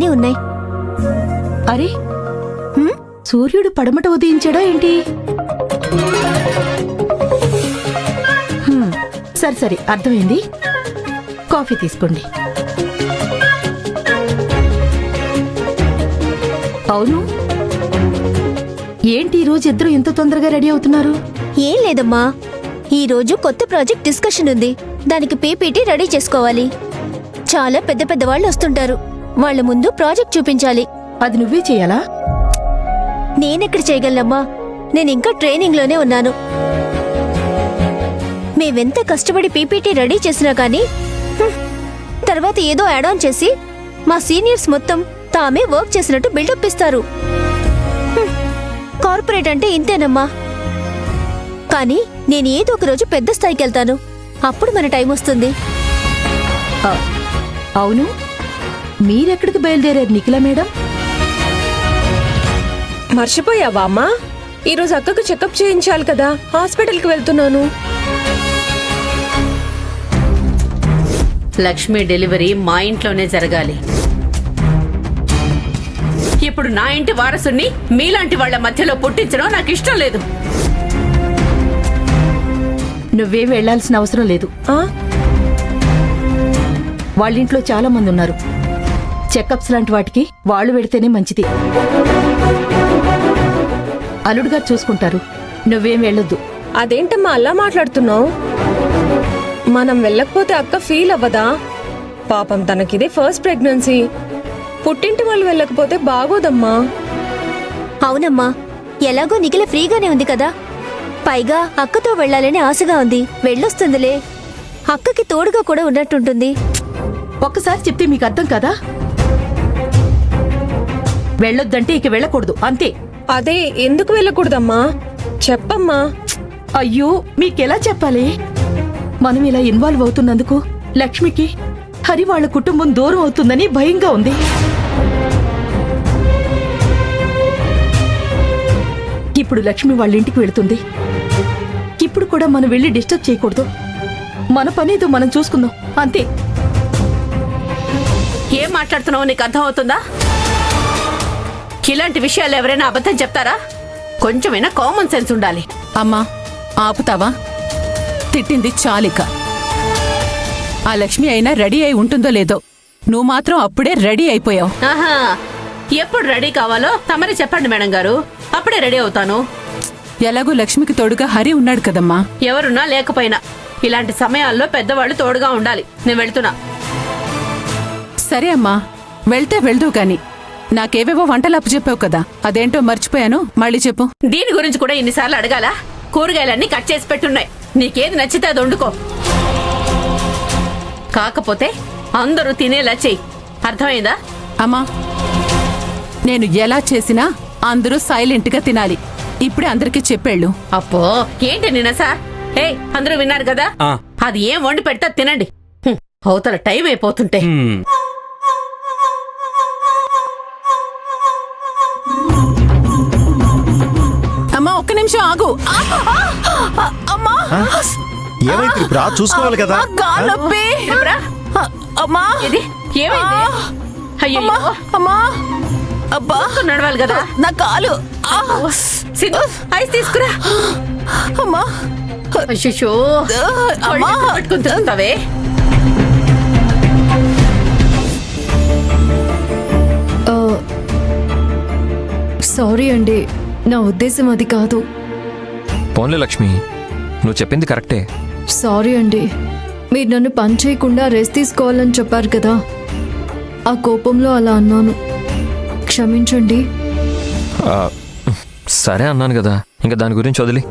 అన్నీ ఉన్నాయి. అరే సూర్యుడు పడమట ఉదయించాడా ఏంటి? సరే సరే అర్థమైంది. కాఫీ తీసుకోండి. అవును, ఏంటి ఈరోజు ఇద్దరు ఇంత తొందరగా రెడీ అవుతున్నారు? ఏం లేదమ్మా, ఈరోజు కొత్త ప్రాజెక్ట్ డిస్కషన్ ఉంది. దానికి పీపీటీ రెడీ చేసుకోవాలి. చాలా పెద్ద పెద్ద వాళ్ళు వస్తుంటారు. వాళ్ళ ముందు ప్రాజెక్ట్ చూపించాలి. అది నువ్వే చెయ్యాలా? నేనెక్కడ చేయగలనమ్మా, నేనింకా ట్రైనింగ్లోనే ఉన్నాను. మేవెంత కష్టపడి పీపీటీ రెడీ చేసినా కానీ తర్వాత ఏదో యాడ్ ఆన్ చేసి మా సీనియర్స్ మొత్తం తామే వర్క్ చేసినట్టు బిల్డప్ ఇస్తారు. కార్పొరేట్ అంటే ఇంతేనమ్మా. కానీ నేను ఏదో ఒక రోజు పెద్ద స్థాయికి వెళ్తాను. అప్పుడు మన టైం వస్తుంది. అవును, మీరెక్కడికి బయలుదేరారు నిఖిల మేడం? మర్చిపోయావా అమ్మా? ఈరోజు అక్కకు చెకప్ చేయించాలి కదా, హాస్పిటల్కి వెళ్తున్నాను. లక్ష్మి డెలివరీ మా ఇంట్లోనే జరగాలి. ఇప్పుడు నా ఇంటి వారసుని మీలాంటి వాళ్ల మధ్యలో పుట్టించడం నాకు ఇష్టం లేదు. నువ్వేం వెళ్లాల్సిన అవసరం లేదు. వాళ్ళింట్లో చాలా మంది ఉన్నారు. చెకప్స్ లాంటి వాటికి వాళ్ళు వెడితేనే మంచిది. అల్లుడుగా చూసుకుంటారు. నువ్వేం వెళ్ళొద్దు. అదేంటమ్మా అలా మాట్లాడుతున్నావు? మనం వెళ్ళకపోతే అక్క ఫీల్ అవ్వదా? పాపం తనకిదే ఫస్ట్ ప్రెగ్నెన్సీ. పుట్టింటి వాళ్ళు వెళ్ళకపోతే బాగోదమ్మా. అవునమ్మా, ఎలాగో నిఖిల ఫ్రీగానే ఉంది కదా. పైగా అక్కతో వెళ్లాలని ఆశగా ఉంది. వెళ్ళొస్తుందిలే. అక్కకి తోడుగా కూడా ఉన్నట్టుంటుంది. ఒక్కసారి చెప్తే మీకు అర్థం కదా? వెళ్ళొద్దంటే ఇక వెళ్ళకూడదు, అంతే. అదే ఎందుకు వెళ్ళకూడదమ్మా? చెప్పమ్మా. అయ్యో, మీకెలా చెప్పాలి? మనం ఇలా ఇన్వాల్వ్ అవుతున్నందుకు లక్ష్మికి హరి వాళ్ళ కుటుంబం దూరం అవుతుందని భయంగా ఉంది. ఇప్పుడు లక్ష్మి వాళ్ళ ఇంటికి వెళుతుంది. ఇప్పుడు కూడా మనం వెళ్ళి డిస్టర్బ్ చేయకూడదు. మన పనేదో మనం చూసుకుందాం, అంతే. ఏం మాట్లాడుతున్నావు నీకు అర్థం అవుతుందా? ఇలాంటి విషయాలు ఎవరైనా అబద్ధం చెప్తారా? కొంచెమైనా కామన్ సెన్స్ ఉండాలి. అమ్మా ఆపుతావా? తిట్టింది చాలిక. ఆ లక్ష్మి అయినా రెడీ అయి ఉంటుందో లేదో, నువ్వు మాత్రం అప్పుడే రెడీ అయిపోయావు. ఆహా, ఎప్పుడు రెడీ కావాలో తమరే చెప్పండి మేడం గారు, అప్పుడే రెడీ అవుతాను. ఎలాగో లక్ష్మికి తోడుగా హరి ఉన్నాడు కదమ్మా. ఎవరున్నా లేకపోయినా ఇలాంటి సమయాల్లో పెద్దవాళ్ళు తోడుగా ఉండాలి. నేను వెళ్తున్నా. సరే అమ్మా, వెళ్తే వెళ్దు కాని నాకేవేవో వంటలు అప్పచెప్పావు కదా, అదేంటో మర్చిపోయాను, మళ్ళీ చెప్పు. దీని గురించి కూడా ఇన్నిసార్లు అడగాలా? కూరగాయలన్నీ కట్ చేసి పెట్టున్నాయి. నీకేది నచ్చితే అది వండుకో. కాకపోతే అందరూ తినేలా చెయ్యి, అర్థమైందా? అమ్మా, నేను ఎలా చేసినా అందరూ సైలెంట్ గా తినాలి. ఇప్పుడే అందరికీ చెప్పేళ్ళు. అప్పో ఏంటి నిన్న సార్? అందరూ విన్నారు కదా, అది ఏం వండి పెడతా తినండి. అవతల టైం అయిపోతుంటే. అమ్మా ఒక్క నిమిషం ఆగు. అమ్మా ఏమైంది? చూసుకోవాలి కదా. అమ్మా ఇది ఏమైంది? అయ్యో అమ్మా, అబ్బా నడవాలి కదా. నా కాలు. సింధు, ఐస్ తీసుకురా. అమ్మా అయ్యో పట్టుకుని తింటావే. సారీ అండి, నా ఉద్దేశం అది కాదు. పోన్లే లక్ష్మి, నువ్వు చెప్పింది కరెక్టే. సారీ అండి, మీరు నన్ను పని చేయకుండా రెస్ట్ తీసుకోవాలని చెప్పారు కదా, ఆ కోపంలో అలా అన్నాను. క్షమించండి. సరే అన్నాను కదా, ఇంకా దాని గురించి వదిలి.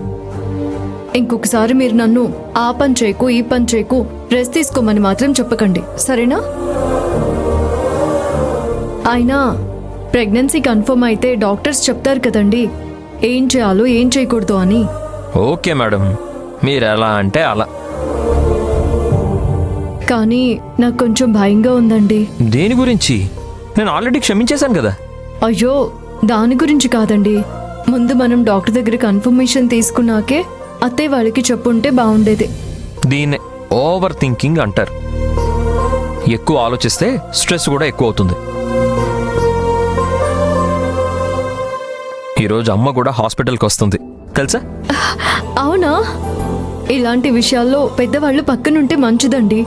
ఇంకొకసారి మీరు నన్ను ఆ పని చేయకు ఈ పని చేయకు రెస్ట్ తీసుకోమని మాత్రం చెప్పకండి, సరేనా? అయినా ప్రెగ్నెన్సీ కన్ఫర్మ్ అయితే డాక్టర్స్ చెప్తారు కదండి ఏం చేయాలో ఏం చేయకూడదు అని. ఓకే మేడం, మీరు ఎలా అంటే అలా. కానీ నాకు కొంచెం భయంగా ఉందండి. దేని గురించి? నేను ఆల్రెడీ క్షమించేశాను కదా. అయ్యో, దాని గురించి కాదండి. ముందు మనం డాక్టర్ దగ్గర కన్ఫర్మేషన్ తీసుకున్నాకే అత్తయ్య వాళ్ళకి చెప్పుంటే బాగుండేది. దీన్నే ఓవర్ థింకింగ్ అంటారు. ఎక్కువ ఆలోచిస్తే స్ట్రెస్ కూడా ఎక్కువ అవుతుంది. ఈరోజు అమ్మ కూడా హాస్పిటల్కి వస్తుంది తెలుసా? అవునా? ఇలాంటి విషయాల్లో పెద్దవాళ్ళు పక్కనుంటే మంచిదండి.